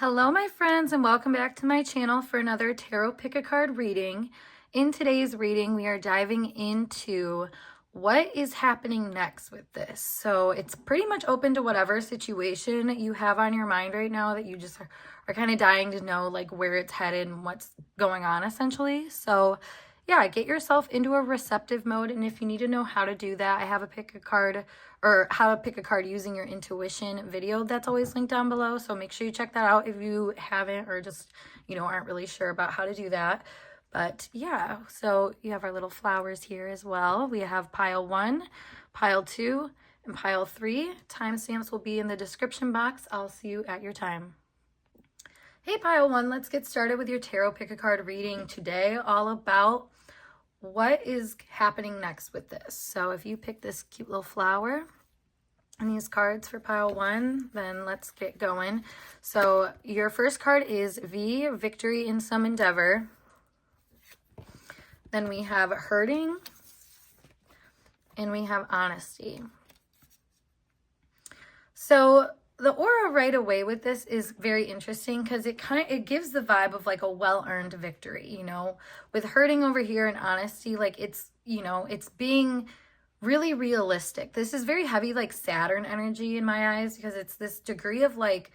Hello my friends, and welcome back to my channel for another tarot pick a card reading. In today's reading we are diving into what is happening next with this. So it's pretty much open to whatever situation you have on your mind right now that you just are kind of dying to know like where it's headed and what's going on essentially. So yeah, get yourself into a receptive mode, and if you need to know how to do that, I have a pick a card or how to pick a card using your intuition video that's always linked down below. So make sure you check that out if you haven't or just, aren't really sure about how to do that. But yeah, so you have our little flowers here as well. We have pile 1, pile 2, and pile 3. Timestamps will be in the description box. I'll see you at your time. Hey pile 1, let's get started with your tarot pick a card reading today, all about what is happening next with this. So if you pick this cute little flower and these cards for pile 1, then let's get going. So your first card is V, victory in some endeavor. Then we have hurting, and we have honesty. So the aura right away with this is very interesting because it gives the vibe of like a well-earned victory, with hurting over here and honesty, like it's being really realistic. This is very heavy like Saturn energy in my eyes, because it's this degree of like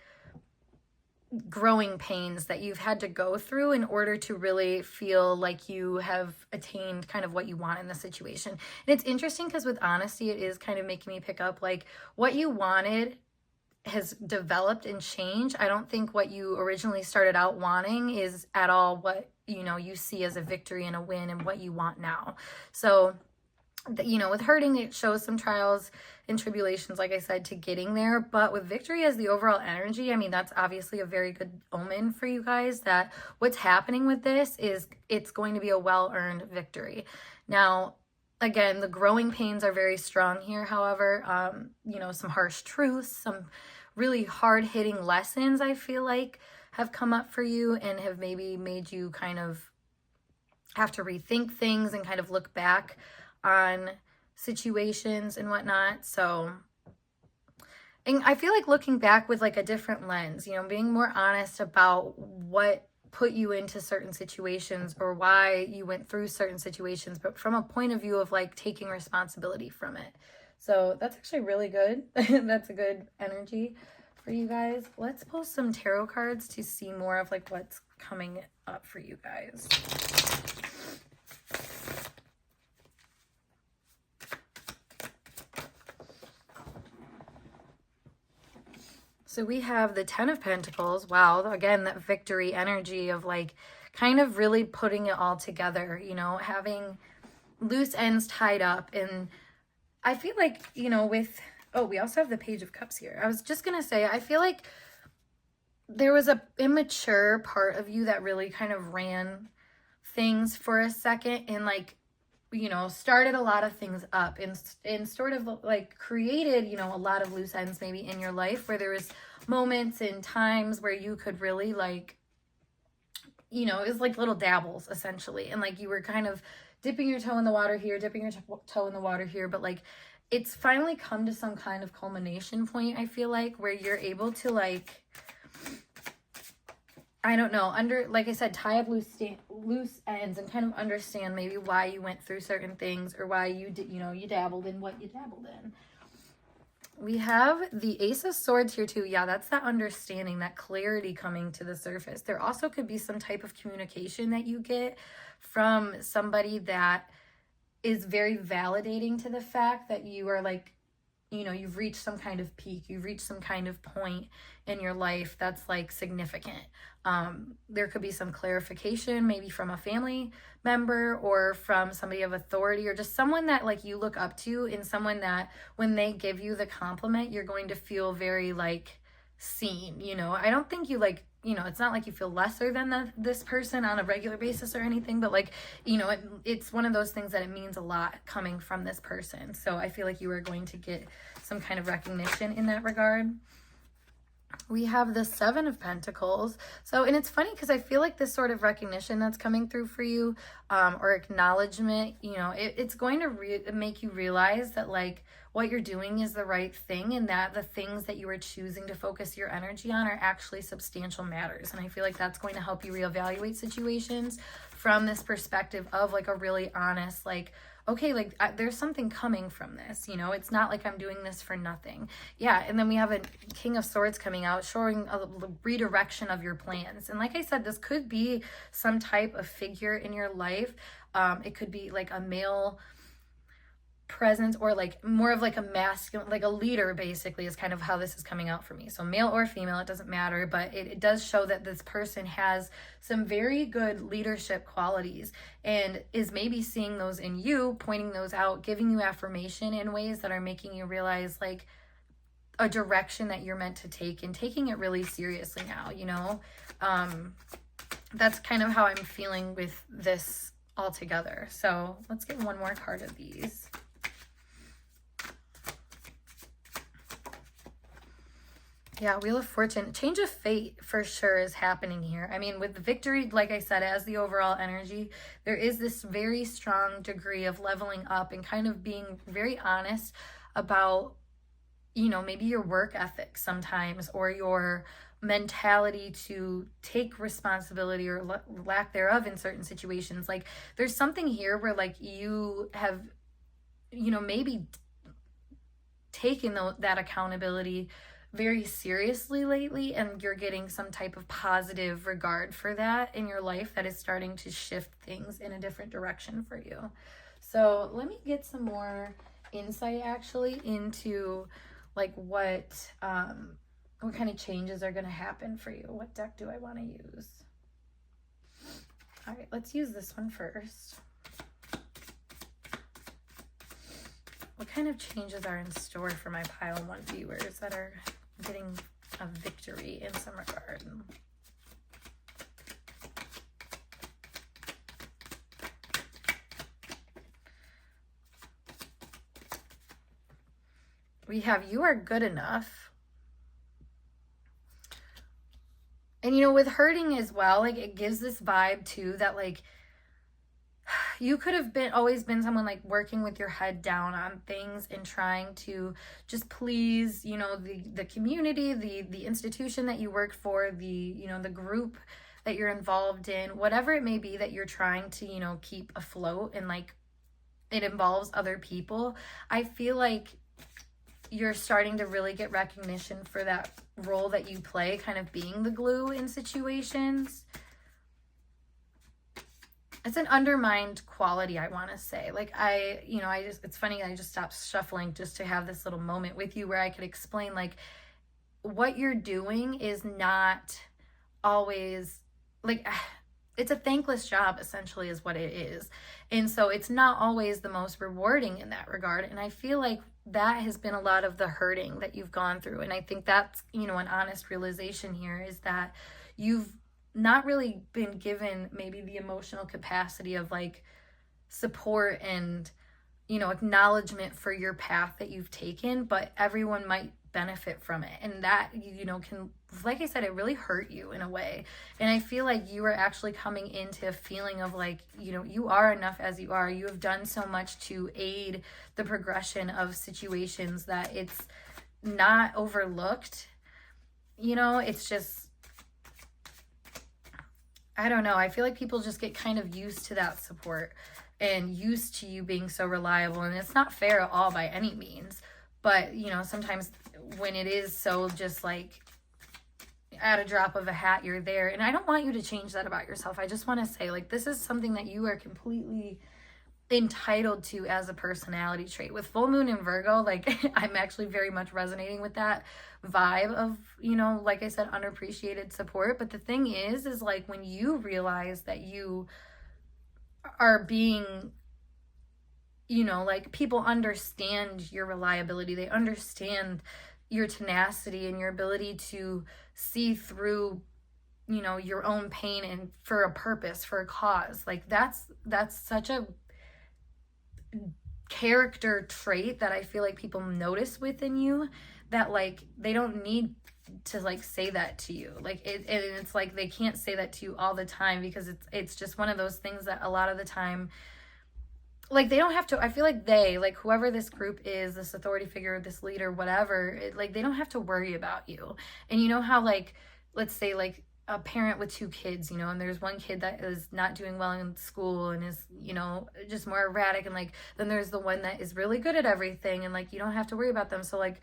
growing pains that you've had to go through in order to really feel like you have attained kind of what you want in the situation. And it's interesting because with honesty, it is kind of making me pick up like what you wanted has developed and changed. I don't think what you originally started out wanting is at all what, you see as a victory and a win and what you want now. So, with hurting, it shows some trials and tribulations, like I said, to getting there. But with victory as the overall energy, I mean, that's obviously a very good omen for you guys, that what's happening with this is it's going to be a well-earned victory. Now, again, the growing pains are very strong here. However, some harsh truths, some really hard-hitting lessons, I feel like, have come up for you and have maybe made you kind of have to rethink things and kind of look back on situations and whatnot. So, and I feel like looking back with like a different lens, being more honest about what put you into certain situations or why you went through certain situations, but from a point of view of like taking responsibility from it. So that's actually really good. That's a good energy for you guys. Let's pull some tarot cards to see more of like what's coming up for you guys. So we have the 10 of Pentacles. Wow, again, that victory energy of like kind of really putting it all together, having loose ends tied up. And I feel like, we also have the Page of Cups here. I was just going to say, I feel like there was a immature part of you that really kind of ran things for a second and like, started a lot of things up and sort of like created, a lot of loose ends maybe in your life where there was moments and times where you could really like, it was like little dabbles essentially. And like you were kind of dipping your toe in the water here, dipping your toe in the water here. But like, it's finally come to some kind of culmination point, I feel like, where you're able to like, I don't know, like I said, tie up loose ends and kind of understand maybe why you went through certain things or why you did, you dabbled in what you dabbled in. We have the Ace of Swords here too. Yeah, that's that understanding, that clarity coming to the surface. There also could be some type of communication that you get from somebody that is very validating to the fact that you are like, you've reached some kind of peak, you've reached some kind of point in your life that's like significant. There could be some clarification maybe from a family member or from somebody of authority or just someone that like you look up to, and someone that when they give you the compliment, you're going to feel very like seen. I don't think you like, it's not like you feel lesser than this person on a regular basis or anything, but like, it's one of those things that it means a lot coming from this person. So I feel like you are going to get some kind of recognition in that regard. we have the Seven of Pentacles. So, and it's funny because I feel like this sort of recognition that's coming through for you, or acknowledgement, you know, it's going to make you realize that like what you're doing is the right thing, and that the things that you are choosing to focus your energy on are actually substantial matters. And I feel like that's going to help you reevaluate situations from this perspective of like a really honest, like, okay, like there's something coming from this, you know, it's not like I'm doing this for nothing. Yeah. And then we have a King of Swords coming out, showing a redirection of your plans. And like I said, this could be some type of figure in your life. It could be like a male presence, or like more of like a masculine, like a leader, basically, is kind of how this is coming out for me. So male or female, it doesn't matter, but it does show that this person has some very good leadership qualities and is maybe seeing those in you, pointing those out, giving you affirmation in ways that are making you realize like a direction that you're meant to take, and taking it really seriously now, you know. That's kind of how I'm feeling with this altogether. So let's get one more card of these. Yeah, Wheel of Fortune. Change of fate for sure is happening here. I mean, with victory, like I said, as the overall energy, there is this very strong degree of leveling up and kind of being very honest about, you know, maybe your work ethic sometimes, or your mentality to take responsibility or lack thereof in certain situations. Like there's something here where like you have, you know, maybe taken that accountability very seriously lately, and you're getting some type of positive regard for that in your life that is starting to shift things in a different direction for you. So let me get some more insight actually into like what kind of changes are going to happen for you. What deck do I want to use? All right, let's use this one first. What kind of changes are in store for my pile one viewers that are getting a victory in some regard? We have you are good enough. And you know, with hurting as well, like it gives this vibe too that like you could have always been someone like working with your head down on things and trying to just please, you know, the community, the institution that you work for, you know, the group that you're involved in, whatever it may be that you're trying to, you know, keep afloat, and like it involves other people. I feel like you're starting to really get recognition for that role that you play, kind of being the glue in situations. It's an undermined quality, I want to say. Like it's funny, I just stopped shuffling just to have this little moment with you where I could explain like what you're doing is not always like, it's a thankless job essentially is what it is. And so it's not always the most rewarding in that regard. And I feel like that has been a lot of the hurting that you've gone through. And I think that's, you know, an honest realization here is that you've not really been given maybe the emotional capacity of like support and, you know, acknowledgement for your path that you've taken, but everyone might benefit from it. And that, you know, can, like I said, it really hurt you in a way. And I feel like you are actually coming into a feeling of like, you know, you are enough as you are. You have done so much to aid the progression of situations that it's not overlooked. You know, it's just, I don't know. I feel like people just get kind of used to that support and used to you being so reliable. And it's not fair at all by any means. But, you know, sometimes when it is so just like at a drop of a hat, you're there. And I don't want you to change that about yourself. I just want to say, like, this is something that you are completely entitled to as a personality trait. With full moon in Virgo, like I'm actually very much resonating with that vibe of, you know, like I said, unappreciated support. But the thing is like when you realize that you are being, you know, like people understand your reliability, they understand your tenacity and your ability to see through, you know, your own pain and for a purpose, for a cause. Like that's such a character trait that I feel like people notice within you, that like they don't need to like say that to you. Like and it's like they can't say that to you all the time, because it's just one of those things that a lot of the time, like they don't have to, I feel like they, like whoever this group is, this authority figure, this leader, whatever, like they don't have to worry about you. And you know how, like, let's say like a parent with two kids, you know, and there's one kid that is not doing well in school and is, you know, just more erratic, and like then there's the one that is really good at everything, and like you don't have to worry about them. So like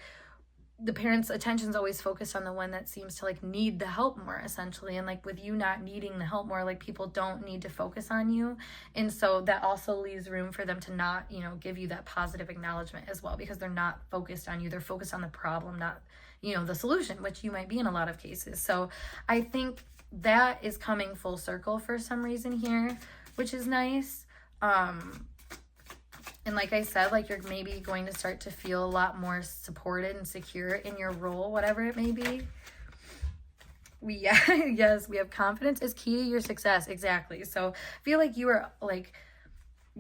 the parents' attention's always focused on the one that seems to like need the help more, essentially. And like with you not needing the help more, like people don't need to focus on you. And so that also leaves room for them to not, you know, give you that positive acknowledgement as well, because they're not focused on you. They're focused on the problem, not, you know, the solution, which you might be in a lot of cases. So I think that is coming full circle for some reason here, which is nice. And like I said, like you're maybe going to start to feel a lot more supported and secure in your role, whatever it may be. Yes, we have confidence is key to your success. Exactly. So I feel like you are like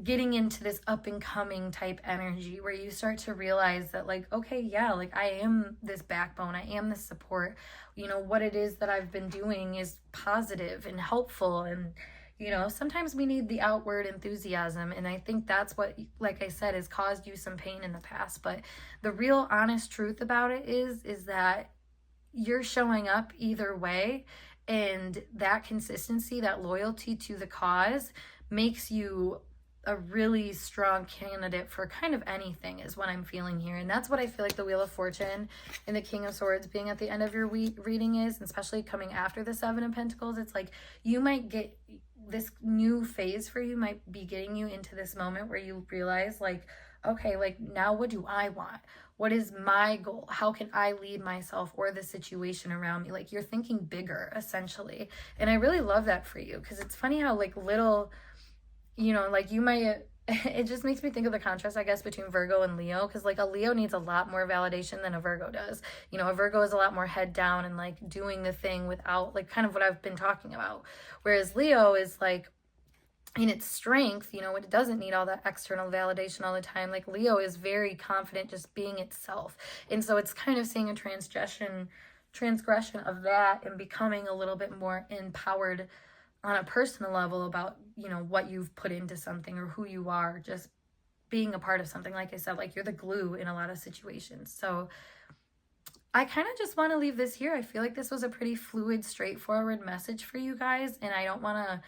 getting into this up and coming type energy where you start to realize that like, okay, yeah, like I am this backbone. I am this support. You know, what it is that I've been doing is positive and helpful, and you know, sometimes we need the outward enthusiasm, and I think that's what, like I said, has caused you some pain in the past. But the real honest truth about it is that you're showing up either way, and that consistency, that loyalty to the cause makes you a really strong candidate for kind of anything, is what I'm feeling here. And that's what I feel like the Wheel of Fortune and the King of Swords being at the end of your reading is, and especially coming after the Seven of Pentacles. It's like you might get this new phase for you, might be getting you into this moment where you realize like, okay, like now what do I want? What is my goal? How can I lead myself or the situation around me? Like you're thinking bigger, essentially. And I really love that for you, because it's funny how like little, you know, like you might, it just makes me think of the contrast, I guess, between Virgo and Leo, because like a Leo needs a lot more validation than a Virgo does. You know, a Virgo is a lot more head down and like doing the thing without, like, kind of what I've been talking about, whereas Leo is like in its strength, you know, it doesn't need all that external validation all the time. Like Leo is very confident just being itself, and so it's kind of seeing a transgression of that and becoming a little bit more empowered on a personal level about, you know, what you've put into something or who you are, just being a part of something. Like I said, like you're the glue in a lot of situations. So I kind of just want to leave this here. I feel like this was a pretty fluid, straightforward message for you guys, and I don't want to,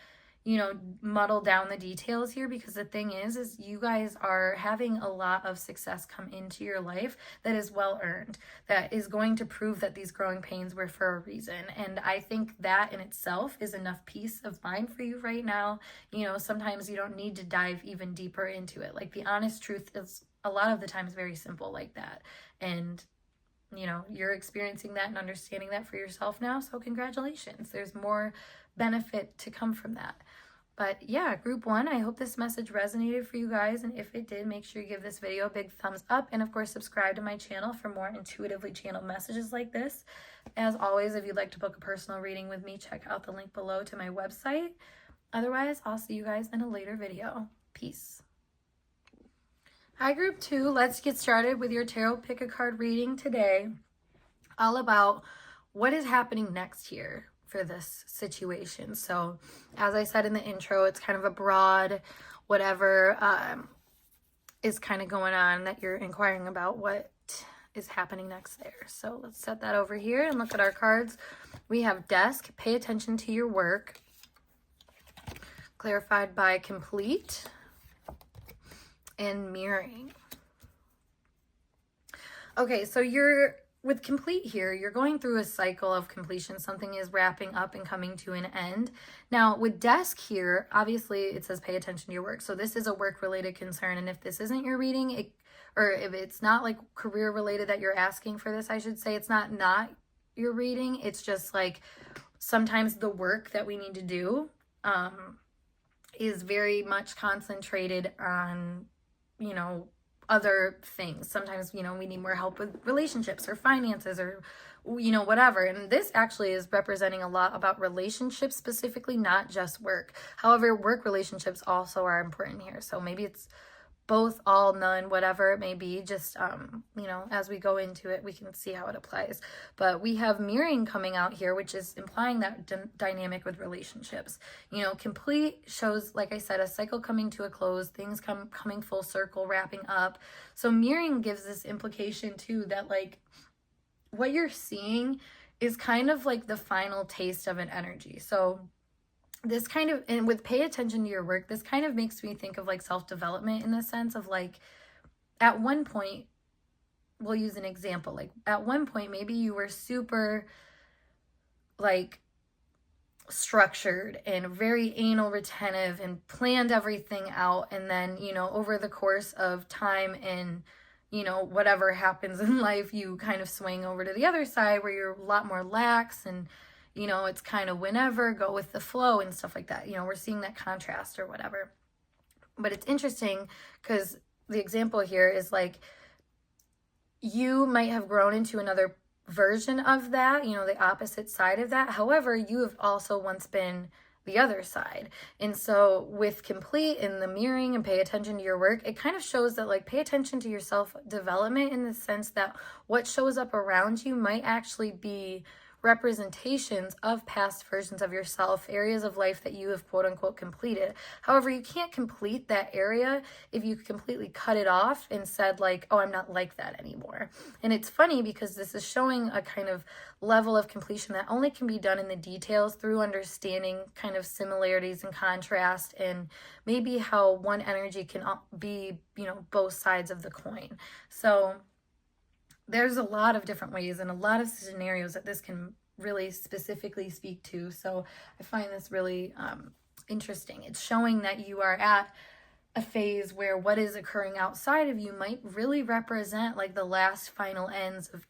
you know, muddle down the details here, because the thing is you guys are having a lot of success come into your life that is well earned, that is going to prove that these growing pains were for a reason. And I think that in itself is enough peace of mind for you right now. You know, sometimes you don't need to dive even deeper into it. Like the honest truth is a lot of the times very simple like that. And you know, you're experiencing that and understanding that for yourself now. So congratulations. There's more benefit to come from that. But yeah, group one, I hope this message resonated for you guys. And if it did, make sure you give this video a big thumbs up. And of course, subscribe to my channel for more intuitively channeled messages like this. As always, if you'd like to book a personal reading with me, check out the link below to my website. Otherwise, I'll see you guys in a later video. Peace. Hi, group two. Let's get started with your tarot pick a card reading today. All about what is happening next here for this situation. So as I said in the intro, it's kind of a broad whatever is kind of going on that you're inquiring about, what is happening next there. So let's set that over here and look at our cards. We have Desk, pay attention to your work, clarified by Complete, and Mirroring. Okay, so you're with Complete here, you're going through a cycle of completion. Something is wrapping up and coming to an end. Now with Desk here, obviously it says pay attention to your work. So this is a work related concern. And if this isn't your reading, or if it's not like career related that you're asking for this, I should say, it's not your reading. It's just like sometimes the work that we need to do is very much concentrated on, you know, other things. Sometimes, you know, we need more help with relationships or finances or, you know, whatever. And this actually is representing a lot about relationships specifically, not just work. However, work relationships also are important here. So maybe it's both, all, none, whatever it may be. Just, as we go into it, we can see how it applies. But we have mirroring coming out here, which is implying that dynamic with relationships. Complete shows, like I said, a cycle coming to a close, things coming full circle, wrapping up. So mirroring gives this implication too that like what you're seeing is kind of like the final taste of an energy. So this kind of, and with pay attention to your work, this kind of makes me think of like self-development in the sense of like, at one point, we'll use an example, like at one point, maybe you were super like structured and very anal retentive and planned everything out. And then, over the course of time and, whatever happens in life, you kind of swing over to the other side where you're a lot more lax and, it's kind of whenever, go with the flow and stuff like that. We're seeing that contrast or whatever. But it's interesting because the example here is like, you might have grown into another version of that, the opposite side of that. However, you have also once been the other side. And so with complete and the mirroring and pay attention to your work, it kind of shows that like pay attention to your self-development in the sense that what shows up around you might actually be representations of past versions of yourself, areas of life that you have quote unquote completed. However, you can't complete that area if you completely cut it off and said like, oh, I'm not like that anymore. And it's funny because this is showing a kind of level of completion that only can be done in the details through understanding kind of similarities and contrast and maybe how one energy can be, both sides of the coin. So there's a lot of different ways and a lot of scenarios that this can really specifically speak to. So I find this really interesting. It's showing that you are at a phase where what is occurring outside of you might really represent like the last final ends of,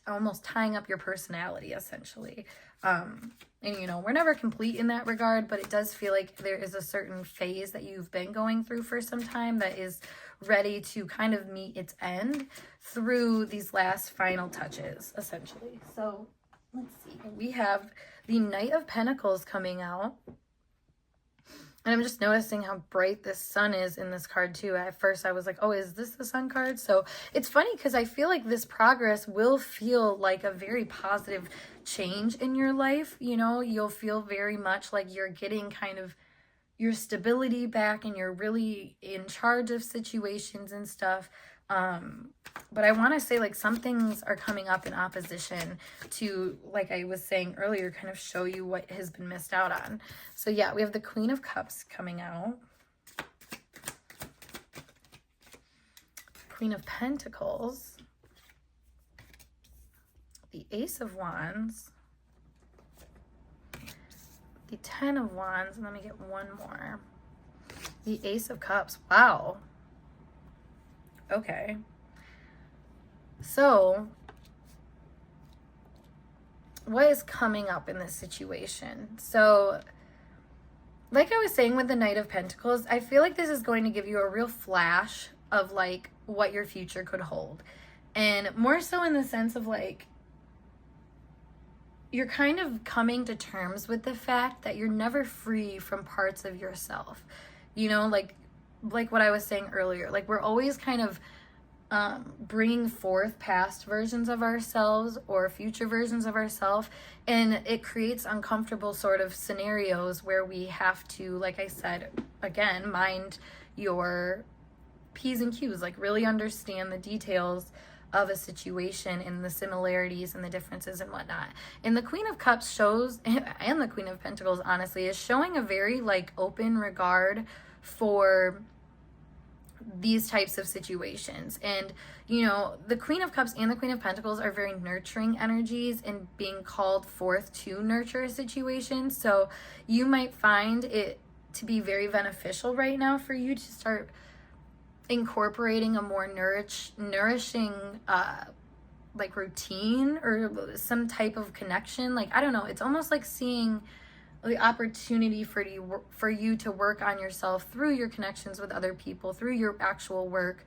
almost tying up your personality essentially. And, we're never complete in that regard, but it does feel like there is a certain phase that you've been going through for some time that is ready to kind of meet its end through these last final touches, essentially. So let's see. We have the Knight of Pentacles coming out. And I'm just noticing how bright this sun is in this card too. At first I was like, oh, is this the sun card? So it's funny because I feel like this progress will feel like a very positive change in your life. You'll feel very much like you're getting kind of your stability back and you're really in charge of situations and stuff. But I want to say like some things are coming up in opposition to, like I was saying earlier, kind of show you what has been missed out on. So yeah, we have the Queen of Cups coming out. Queen of Pentacles. The Ace of Wands. The Ten of Wands. And let me get one more. The Ace of Cups. Wow. Okay. So, what is coming up in this situation? So, like I was saying with the Knight of Pentacles, I feel like this is going to give you a real flash of like what your future could hold. And more so in the sense of like, you're kind of coming to terms with the fact that you're never free from parts of yourself. Like what I was saying earlier, like we're always kind of bringing forth past versions of ourselves or future versions of ourselves, and it creates uncomfortable sort of scenarios where we have to, like I said, again, mind your P's and Q's, like really understand the details of a situation and the similarities and the differences and whatnot. And the Queen of Cups shows, and the Queen of Pentacles honestly is showing a very like open regard for these types of situations. And the Queen of Cups and the Queen of Pentacles are very nurturing energies and being called forth to nurture situations. So you might find it to be very beneficial right now for you to start incorporating a more nourishing like routine or some type of connection. Like, I don't know, it's almost like seeing the opportunity for you to work on yourself through your connections with other people, through your actual work,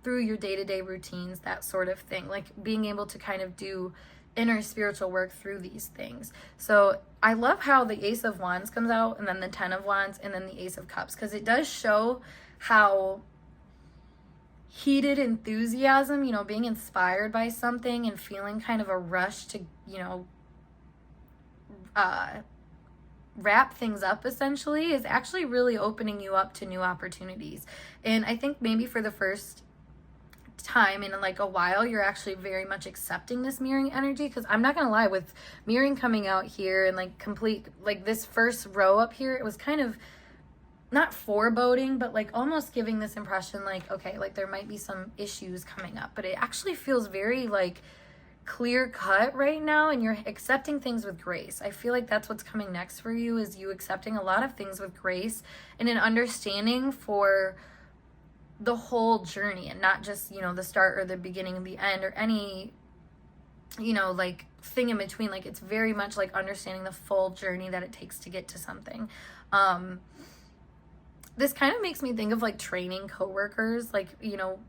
through your day-to-day routines, that sort of thing. Like being able to kind of do inner spiritual work through these things. So I love how the Ace of Wands comes out and then the Ten of Wands and then the Ace of Cups, because it does show how heated enthusiasm, you know, being inspired by something and feeling kind of a rush to, you know, wrap things up essentially is actually really opening you up to new opportunities. And I think maybe for the first time in like a while, you're actually very much accepting this mirroring energy, because I'm not gonna lie, with mirroring coming out here and like complete, like this first row up here, it was kind of not foreboding, but like almost giving this impression like, okay, like there might be some issues coming up, but it actually feels very like clear cut right now, and you're accepting things with grace. I feel like that's what's coming next for you, is you accepting a lot of things with grace and an understanding for the whole journey, and not just, you know, the start or the beginning and the end or any, you know, like thing in between. Like it's very much like understanding the full journey that it takes to get to something. This kind of makes me think of like training coworkers. Like, you know,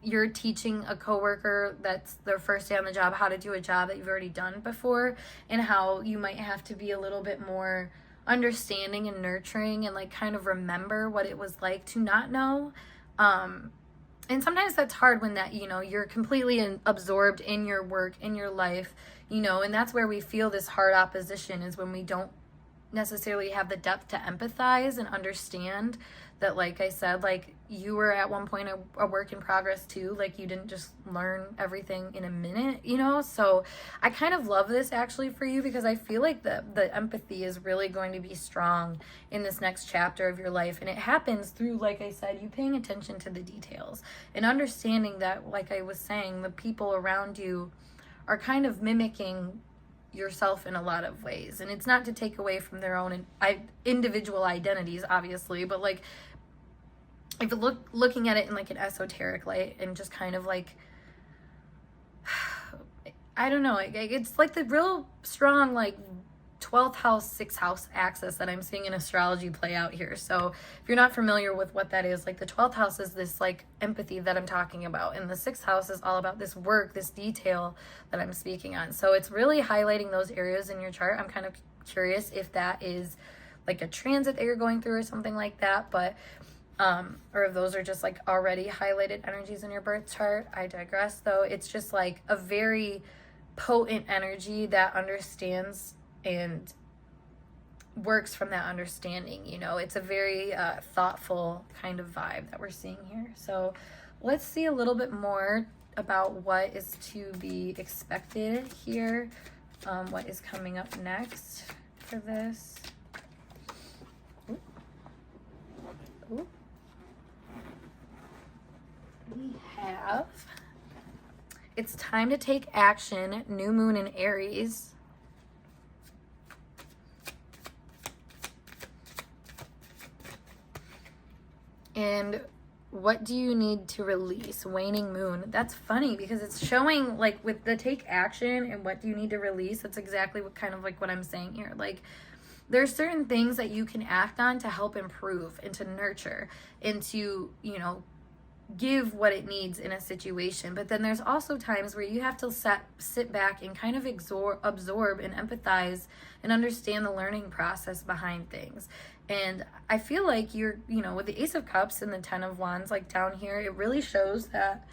you're teaching a coworker that's their first day on the job how to do a job that you've already done before, and how you might have to be a little bit more understanding and nurturing and like kind of remember what it was like to not know. And sometimes that's hard when that, you know, you're completely absorbed in your work, in your life, you know, and that's where we feel this hard opposition, is when we don't necessarily have the depth to empathize and understand that, like I said, like you were at one point a work in progress too. Like you didn't just learn everything in a minute, you know? So I kind of love this actually for you, because I feel like the empathy is really going to be strong in this next chapter of your life. And it happens through, like I said, you paying attention to the details and understanding that, like I was saying, the people around you are kind of mimicking yourself in a lot of ways. And it's not to take away from their own individual identities, obviously, but like if you looking at it in like an esoteric light, and just kind of like, I don't know, it's like the real strong like 12th house, 6th house axis that I'm seeing in astrology play out here. So if you're not familiar with what that is, like the 12th house is this like empathy that I'm talking about, and the 6th house is all about this work, this detail that I'm speaking on. So it's really highlighting those areas in your chart. I'm kind of curious if that is like a transit that you're going through or something like that, but or if those are just like already highlighted energies in your birth chart. I digress though. It's just like a very potent energy that understands and works from that understanding. You know, it's a very thoughtful kind of vibe that we're seeing here. So let's see a little bit more about what is to be expected here. What is coming up next for this. Ooh. Ooh. We have, it's time to take action, new moon in Aries. And what do you need to release? Waning moon. That's funny, because it's showing like with the take action and what do you need to release, that's exactly what kind of like what I'm saying here. Like there's certain things that you can act on to help improve and to nurture and to, you know, give what it needs in a situation. But then there's also times where you have to sit back and kind of absorb and empathize and understand the learning process behind things. And I feel like you're, you know, with the Ace of Cups and the 10 of Wands, like down here, it really shows that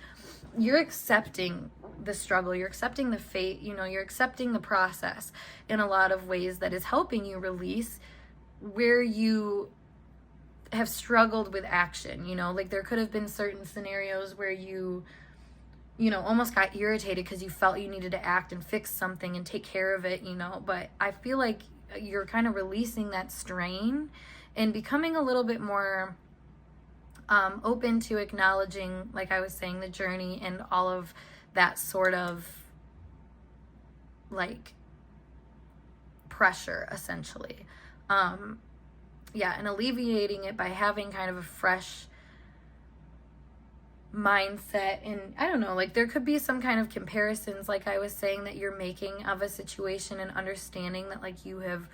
you're accepting the struggle, you're accepting the fate, you know, you're accepting the process in a lot of ways that is helping you release where you have struggled with action. You know, like there could have been certain scenarios where you know, almost got irritated because you felt you needed to act and fix something and take care of it, you know, but I feel like you're kind of releasing that strain and becoming a little bit more open to acknowledging, like I was saying, the journey and all of that sort of like pressure essentially. Yeah, and alleviating it by having kind of a fresh mindset. And I don't know, like there could be some kind of comparisons, like I was saying, that you're making of a situation, and understanding that like you have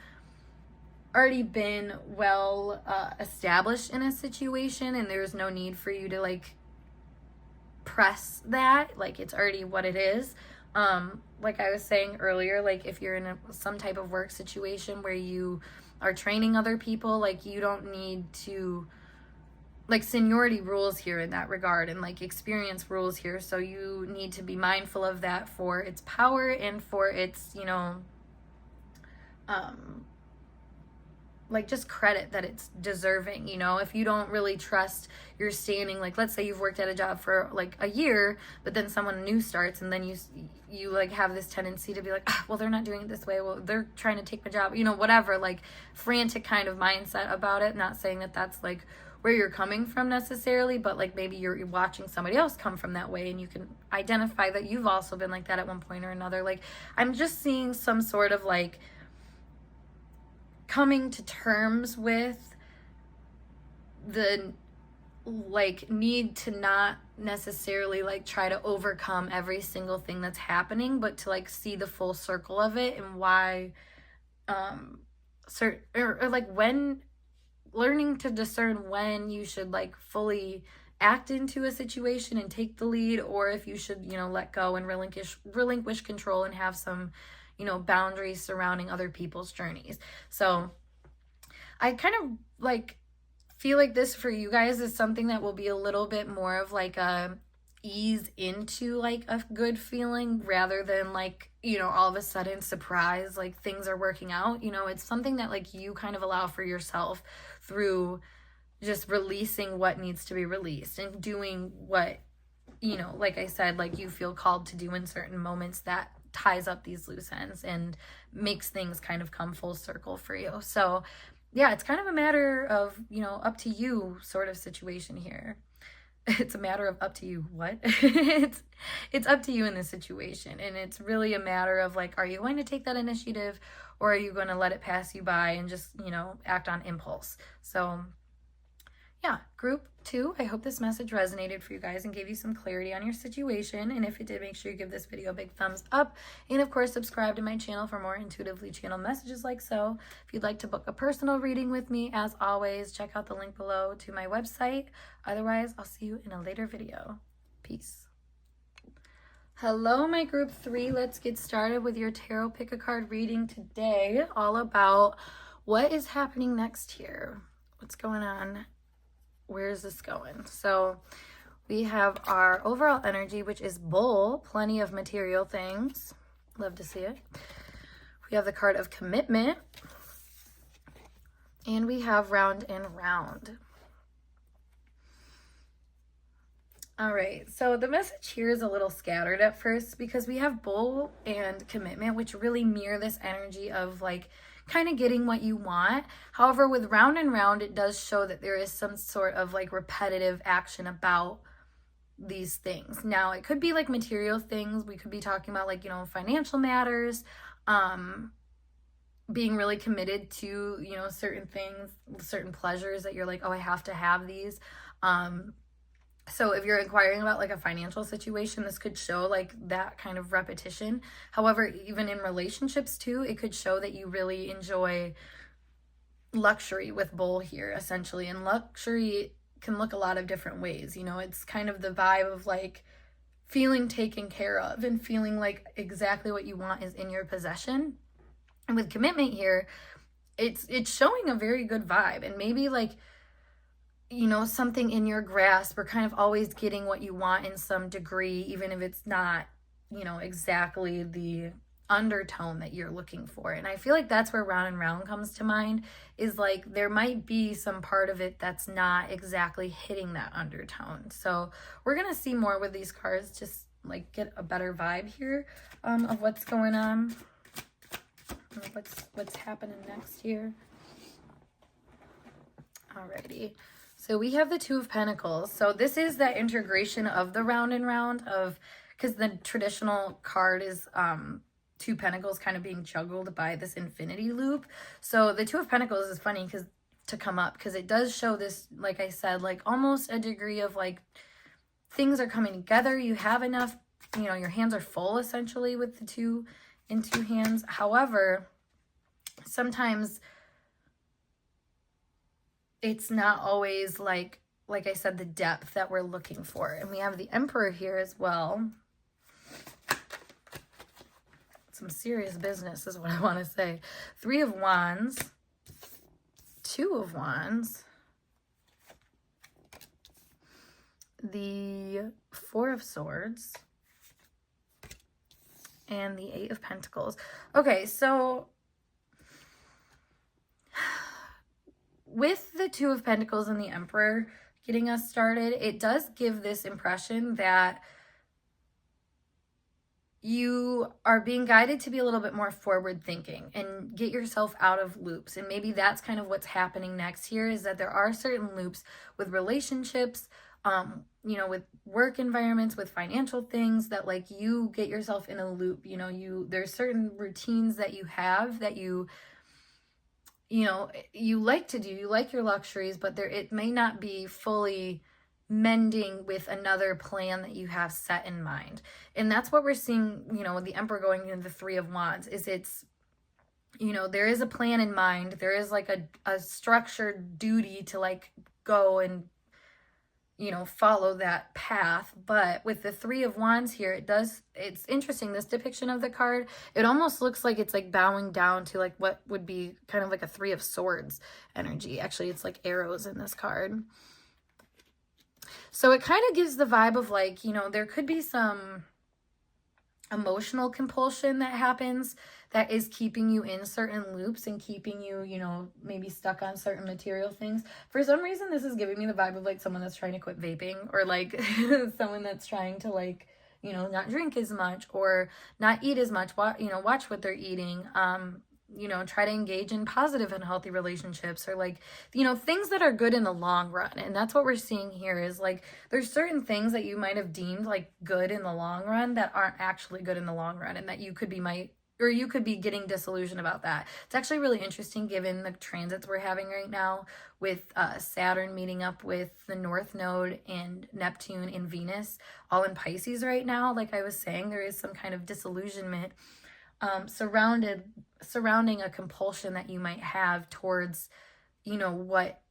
already been well established in a situation, and there's no need for you to like press that, like it's already what it is. Like I was saying earlier, like if you're in some type of work situation where you are training other people, like you don't need to like seniority rules here in that regard, and like experience rules here. So you need to be mindful of that for its power and for its, you know, like just credit that it's deserving. You know, if you don't really trust your standing, like let's say you've worked at a job for like a year, but then someone new starts, and then you like have this tendency to be like, ah, well, they're not doing it this way, well, they're trying to take my job, you know, whatever, like frantic kind of mindset about it. Not saying that that's like where you're coming from necessarily, but like maybe you're watching somebody else come from that way, and you can identify that you've also been like that at one point or another. Like I'm just seeing some sort of like coming to terms with the like need to not necessarily like try to overcome every single thing that's happening, but to like see the full circle of it, and why or like when learning to discern when you should like fully act into a situation and take the lead, or if you should, you know, let go and relinquish control and have some, you know, boundaries surrounding other people's journeys. So I kind of like feel like this for you guys is something that will be a little bit more of like a ease into like a good feeling, rather than like, you know, all of a sudden surprise, like things are working out. You know, it's something that like you kind of allow for yourself through just releasing what needs to be released and doing what, you know, like I said, like you feel called to do in certain moments, that ties up these loose ends and makes things kind of come full circle for you. So yeah, it's kind of a matter of, you know, up to you sort of situation here. It's a matter of up to you. What? It's up to you in this situation. And it's really a matter of like, are you going to take that initiative, or are you going to let it pass you by and just, you know, act on impulse? So yeah, group 2, I hope this message resonated for you guys and gave you some clarity on your situation. And if it did, make sure you give this video a big thumbs up. And of course, subscribe to my channel for more intuitively channeled messages like so. If you'd like to book a personal reading with me, as always, check out the link below to my website. Otherwise, I'll see you in a later video. Peace. Hello, my group 3. Let's get started with your tarot pick a card reading today, all about what is happening next here. What's going on? Where is this going? So we have our overall energy, which is bull, plenty of material things. Love to see it. We have the card of commitment. And we have round and round. All right, so the message here is a little scattered at first because we have bull and commitment, which really mirror this energy of like kind of getting what you want. However, with round and round, it does show that there is some sort of like repetitive action about these things. Now, it could be like material things. We could be talking about like, you know, financial matters, being really committed to, you know, certain things, certain pleasures that you're like, oh, I have to have these. So if you're inquiring about like a financial situation, this could show like that kind of repetition. However, even in relationships too, it could show that you really enjoy luxury with bull here, essentially. And luxury can look a lot of different ways. You know, it's kind of the vibe of like feeling taken care of and feeling like exactly what you want is in your possession. And with commitment here, it's showing a very good vibe, and maybe like, you know, something in your grasp, or kind of always getting what you want in some degree, even if it's not, you know, exactly the undertone that you're looking for. And I feel like that's where round and round comes to mind, is like there might be some part of it that's not exactly hitting that undertone. So we're gonna see more with these cards, just like get a better vibe here of what's going on, what's happening next here. Alrighty. So we have the Two of Pentacles. So this is that integration of the round and round of, because the traditional card is Two Pentacles kind of being juggled by this infinity loop. So the Two of Pentacles is funny to come up because it does show this, like I said, like almost a degree of like things are coming together. You have enough, you know, your hands are full essentially with the two in two hands. However, sometimes it's not always like I said, the depth that we're looking for. And we have the Emperor here as well. Some serious business is what I want to say. Three of Wands, Two of Wands, the Four of Swords, and the Eight of Pentacles. Okay, so with the Two of Pentacles and the Emperor getting us started, it does give this impression that you are being guided to be a little bit more forward thinking and get yourself out of loops. And maybe that's kind of what's happening next here, is that there are certain loops with relationships, with work environments, with financial things, that like you get yourself in a loop. There's certain routines that you have that you like to do, you like your luxuries, but it may not be fully mending with another plan that you have set in mind. And that's what we're seeing, with the Emperor going into the Three of Wands, is there is a plan in mind. There is like a structured duty to like go and follow that path. But with the Three of Wands here, it's interesting, this depiction of the card, it almost looks like it's like bowing down to like what would be kind of like a Three of Swords energy. Actually, it's like arrows in this card. So it kind of gives the vibe of like, there could be some emotional compulsion that happens that is keeping you in certain loops and keeping you, maybe stuck on certain material things. For some reason, this is giving me the vibe of like someone that's trying to quit vaping, or like someone that's trying to like, not drink as much or not eat as much, watch what they're eating, try to engage in positive and healthy relationships, or like, things that are good in the long run. And that's what we're seeing here, is like, there's certain things that you might have deemed like good in the long run that aren't actually good in the long run, and that you could be getting disillusioned about that. It's actually really interesting given the transits we're having right now, with Saturn meeting up with the North Node and Neptune and Venus all in Pisces right now. Like I was saying, there is some kind of disillusionment surrounding a compulsion that you might have towards, what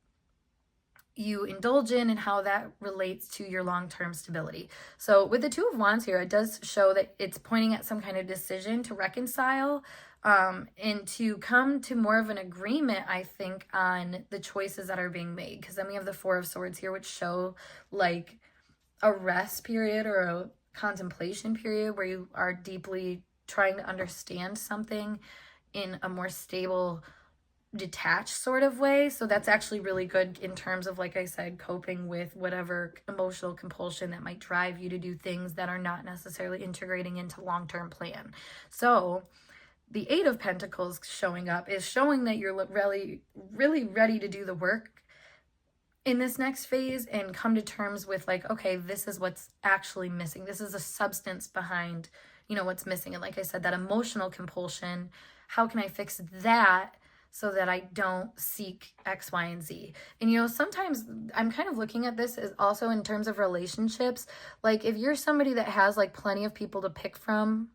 you indulge in and how that relates to your long-term stability. So with the Two of Wands here, it does show that it's pointing at some kind of decision to reconcile, and to come to more of an agreement, I think, on the choices that are being made. Because then we have the Four of Swords here, which show like a rest period or a contemplation period where you are deeply trying to understand something in a more stable, detached sort of way. So that's actually really good in terms of, like I said, coping with whatever emotional compulsion that might drive you to do things that are not necessarily integrating into long-term plan. So the Eight of Pentacles showing up is showing that you're really, really ready to do the work in this next phase and come to terms with like, okay, this is what's actually missing. This is a substance behind what's missing. And like I said, that emotional compulsion, how can I fix that so that I don't seek X, Y, and Z? And sometimes I'm kind of looking at this as also in terms of relationships. Like if you're somebody that has like plenty of people to pick from,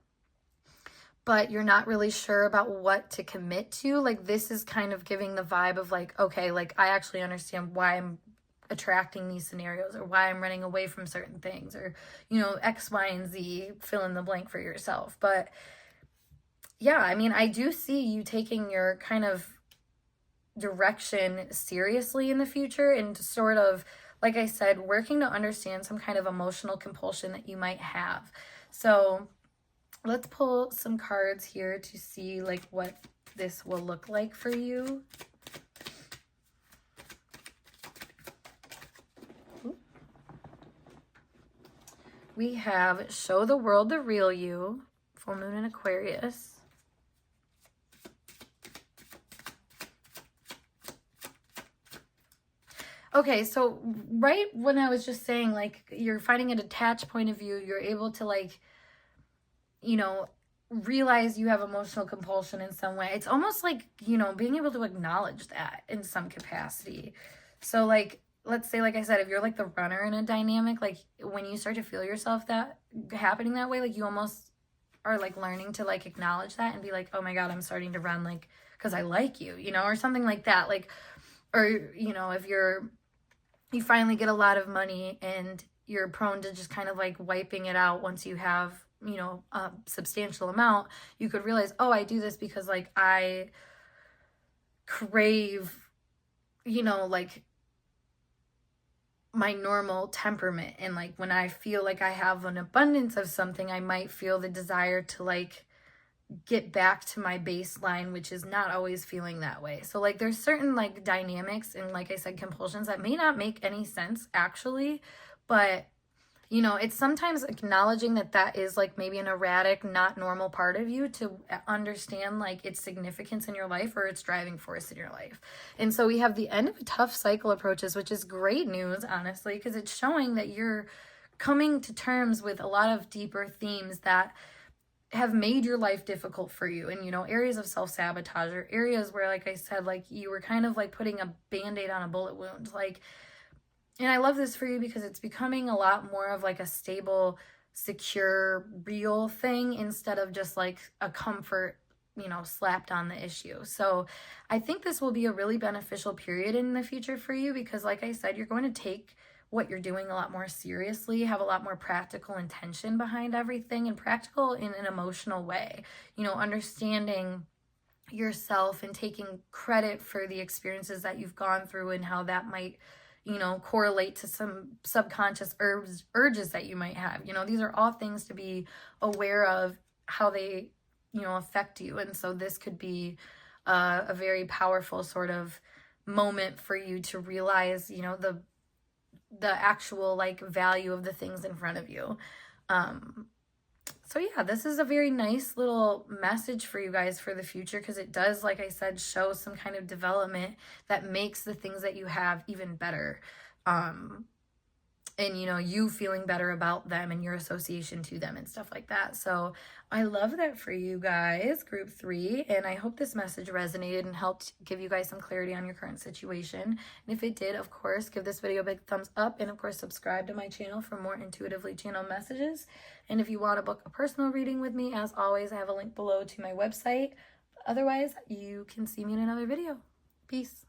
but you're not really sure about what to commit to, like this is kind of giving the vibe of like, okay, like I actually understand why I'm attracting these scenarios, or why I'm running away from certain things, or X, Y, and Z, fill in the blank for yourself. But yeah, I mean, I do see you taking your kind of direction seriously in the future, and sort of, like I said, working to understand some kind of emotional compulsion that you might have. So let's pull some cards here to see like what this will look like for you. We have Show the World the Real You, full moon in Aquarius. Okay, so right when I was just saying, like, you're finding a detached point of view, you're able to, like, realize you have emotional compulsion in some way. It's almost like, being able to acknowledge that in some capacity. So, like, let's say, like I said, if you're like the runner in a dynamic, like when you start to feel yourself that happening that way, like you almost are like learning to like acknowledge that and be like, oh my God, I'm starting to run like because I like you, or something like that. Like, or, if you finally get a lot of money and you're prone to just kind of like wiping it out once you have, a substantial amount, you could realize, oh, I do this because like I crave, like my normal temperament. And like when I feel like I have an abundance of something, I might feel the desire to like get back to my baseline, which is not always feeling that way. So like there's certain like dynamics and, like I said, compulsions that may not make any sense actually, but you know, it's sometimes acknowledging that that is like maybe an erratic, not normal part of you to understand like its significance in your life or its driving force in your life. And so we have the end of a tough cycle approaches, which is great news, honestly, because it's showing that you're coming to terms with a lot of deeper themes that have made your life difficult for you, and you know, areas of self-sabotage or areas where, like I said, like you were kind of like putting a band-aid on a bullet wound, like. And I love this for you because it's becoming a lot more of like a stable, secure, real thing instead of just like a comfort, you know, slapped on the issue. So I think this will be a really beneficial period in the future for you because, like I said, you're going to take what you're doing a lot more seriously, have a lot more practical intention behind everything, and practical in an emotional way, you know, understanding yourself and taking credit for the experiences that you've gone through and how that might, you know, correlate to some subconscious urges that you might have. You know, these are all things to be aware of how they, you know, affect you. And so this could be a very powerful sort of moment for you to realize, you know, the actual like value of the things in front of you. So yeah, this is a very nice little message for you guys for the future because it does, like I said, show some kind of development that makes the things that you have even better. And you know, you feeling better about them and your association to them and stuff like that. So I love that for you guys, group 3, and I hope this message resonated and helped give you guys some clarity on your current situation. And if it did, of course, give this video a big thumbs up, and of course subscribe to my channel for more intuitively channeled messages. And if you want to book a personal reading with me, as always, I have a link below to my website. Otherwise, you can see me in another video. Peace.